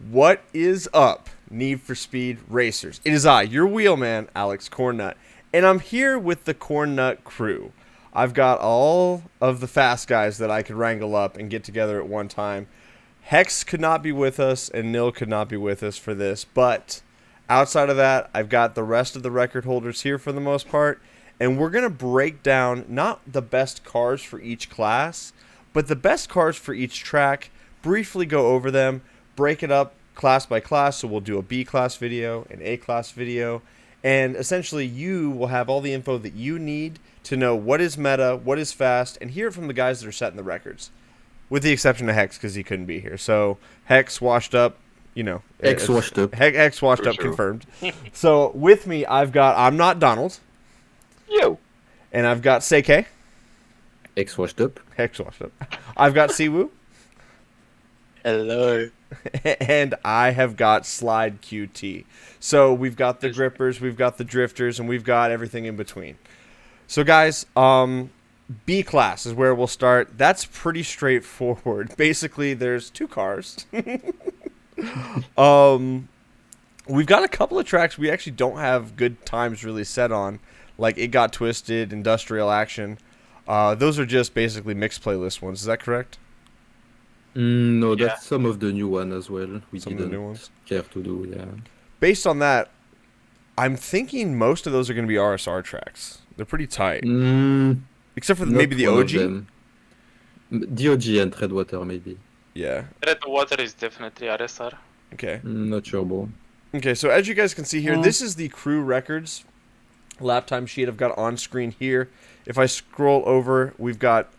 What is up, Need for Speed Racers? It is I, your wheelman, Alex Cornnut, and I'm here with the Cornnut crew. I've got all of the fast guys that I could wrangle up and get together at one time. Hex could not be with us, and Nil could not be with us for this, but outside of that, I've got the rest of the record holders here for the most part, and we're going to break down not the best cars for each class, but the best cars for each track, briefly go over them, break it up class by class. So we'll do a B class video, an A class video, and essentially you will have all the info that you need to know what is meta, what is fast, and hear it from the guys that are setting the records, with the exception of Hex because he couldn't be here. So Hex washed up, you know. Hex washed up. Hex washed up, confirmed. So with me, I'm not Donald. Yo. And I've got Seike. Hex washed up. Hex washed up. I've got Siwoo. Hello. And I have got Slide QT. So we've got the grippers, we've got the drifters, and we've got everything in between. So guys, B class is where we'll start. That's pretty straightforward. Basically, there's two cars. We've got a couple of tracks we actually don't have good times really set on, like It Got Twisted, Industrial Action. Those are just basically mixed playlist ones. Is that correct? No, that's some of the new one as well. We Some of didn't the new ones? care to do, yeah. Based on that, I'm thinking most of those are going to be RSR tracks. They're pretty tight. Except for maybe the OG? The OG and Redwater, maybe. Yeah. Redwater is definitely RSR. Okay. Not sure, bro. Okay, so as you guys can see here, this is the crew records lap time sheet I've got on screen here. If I scroll over, we've got,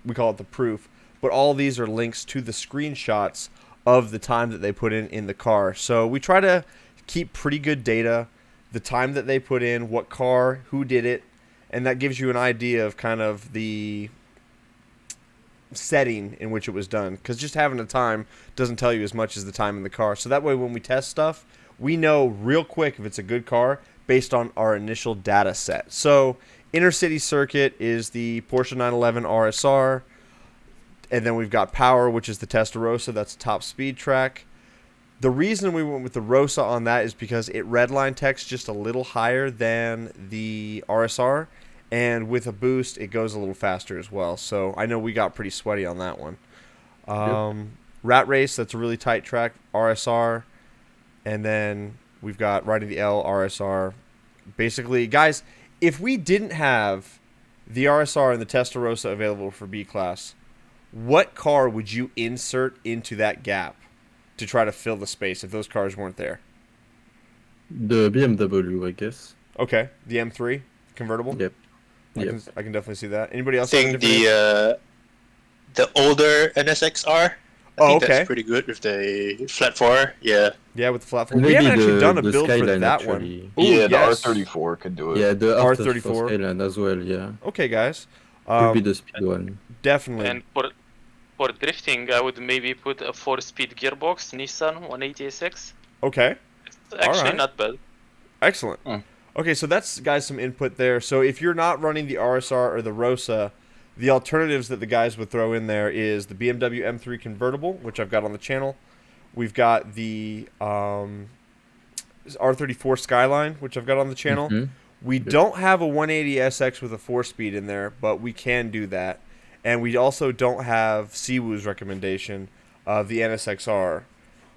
we call it the proof, but all these are links to the screenshots of the time that they put in the car. So we try to keep pretty good data, the time that they put in, what car, who did it, and that gives you an idea of kind of the setting in which it was done. Because just having a time doesn't tell you as much as the time in the car. So that way when we test stuff, we know real quick if it's a good car based on our initial data set. So Inner City Circuit is the Porsche 911 RSR. And then we've got Power, which is the Testarossa. That's a top speed track. The reason we went with the Rosa on that is because it redline text just a little higher than the RSR. And with a boost, it goes a little faster as well. So I know we got pretty sweaty on that one. Rat Race, that's a really tight track, RSR. And then we've got Riding the L, RSR. Basically, guys, if we didn't have the RSR and the Testarossa available for B class, what car would you insert into that gap to try to fill the space if those cars weren't there? The BMW, I guess. Okay, the M3 convertible. Yep. I can definitely see that. Anybody else? I think the older NSXR. I think that's pretty good with the flat 4. Yeah. Yeah, with the flat 4. We haven't actually done a build for Skyline, that actually. one. Ooh, Yeah, the yes. R34 could do it. Yeah, the R34 Skyline as well, yeah. Okay, guys. Could be the speed one. Definitely. And for drifting, I would maybe put a 4-speed gearbox Nissan 180SX. Okay. It's actually Alright. not bad. Excellent. Okay, so that's, guys, some input there. So if you're not running the RSR or the Rosa, the alternatives that the guys would throw in there is the BMW M3 convertible, which I've got on the channel. We've got the R34 Skyline, which I've got on the channel. We don't have a 180SX with a 4-speed in there, but we can do that. And we also don't have Siwoo's recommendation of the NSXR,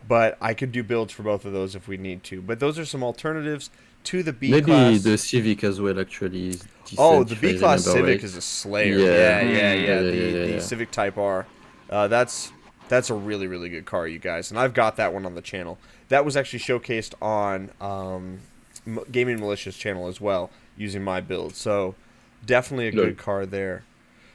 but I could do builds for both of those if we need to. But those are some alternatives to the B Maybe class. Maybe the Civic as well, actually. Is decent, the B class remember Civic right. is a slayer. Yeah. The Civic Type R. That's a really, really good car, you guys. And I've got that one on the channel. That was actually showcased on Gaming Militia's channel as well, using my build. So definitely a good car there.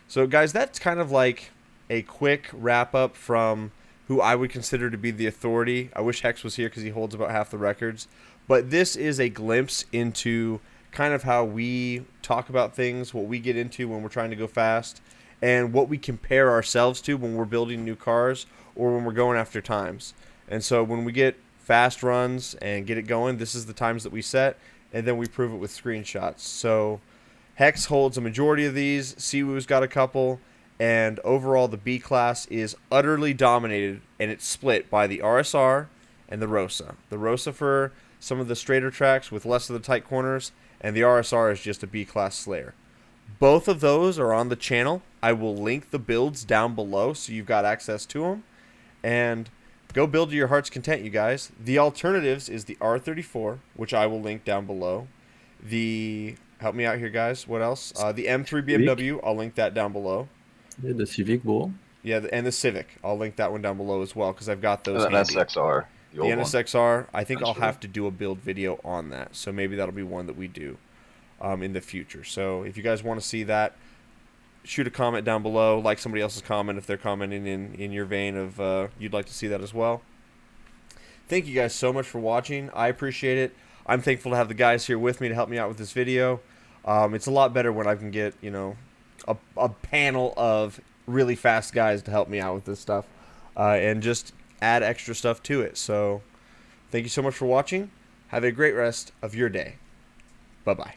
So, guys, that's kind of like a quick wrap-up from who I would consider to be the authority. I wish Hex was here because he holds about half the records. But this is a glimpse into kind of how we talk about things, what we get into when we're trying to go fast, and what we compare ourselves to when we're building new cars or when we're going after times. And so when we get fast runs and get it going, this is the times that we set, and then we prove it with screenshots. So Hex holds a majority of these. Siwoo's got a couple. And overall, the B class is utterly dominated, and it's split by the RSR and the Rosa. The Rosa for some of the straighter tracks with less of the tight corners, and the RSR is just a B-class Slayer. Both of those are on the channel. I will link the builds down below so you've got access to them. And go build to your heart's content, you guys. The alternatives is the R34, which I will link down below. Help me out here, guys. What else? The M3 BMW, I'll link that down below. Yeah, the Civic, bro. Yeah, and the Civic. I'll link that one down below as well because I've got those And handy. an SXR. The NSXR, I think I'll Eventually. have to do a build video on that. So maybe that'll be one that we do in the future. So if you guys want to see that, shoot a comment down below. Like somebody else's comment if they're commenting in your vein of you'd like to see that as well. Thank you guys so much for watching. I appreciate it. I'm thankful to have the guys here with me to help me out with this video. It's a lot better when I can get, you know, a panel of really fast guys to help me out with this stuff and just add extra stuff to it. So thank you so much for watching. Have a great rest of your day. Bye-bye.